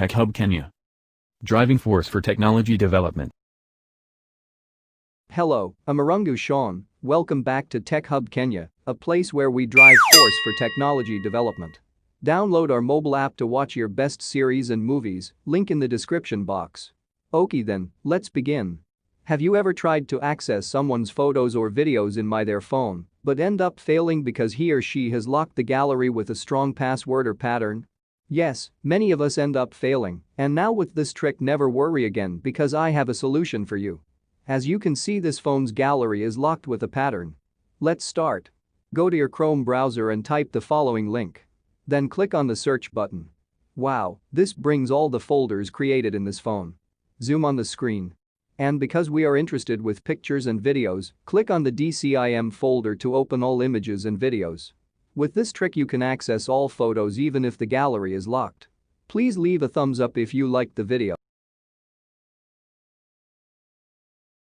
Tech Hub Kenya. Driving force for technology development. Hello, I'm Irungu Shawn. Welcome back to Tech Hub Kenya, a place where we drive force for technology development. Download our mobile app to watch your best series and movies, link in the description box. Okay then, let's begin. Have you ever tried to access someone's photos or videos in their phone, but end up failing because he or she has locked the gallery with a strong password or pattern? Yes, many of us end up failing, and now with this trick, never worry again because I have a solution for you. As you can see, this phone's gallery is locked with a pattern. Let's start. Go to your Chrome browser and type the following link. Then click on the search button. Wow, this brings all the folders created in this phone. Zoom on the screen. And because we are interested with pictures and videos, click on the DCIM folder to open all images and videos. With this trick you can access all photos even if the gallery is locked. Please leave a thumbs up if you liked the video.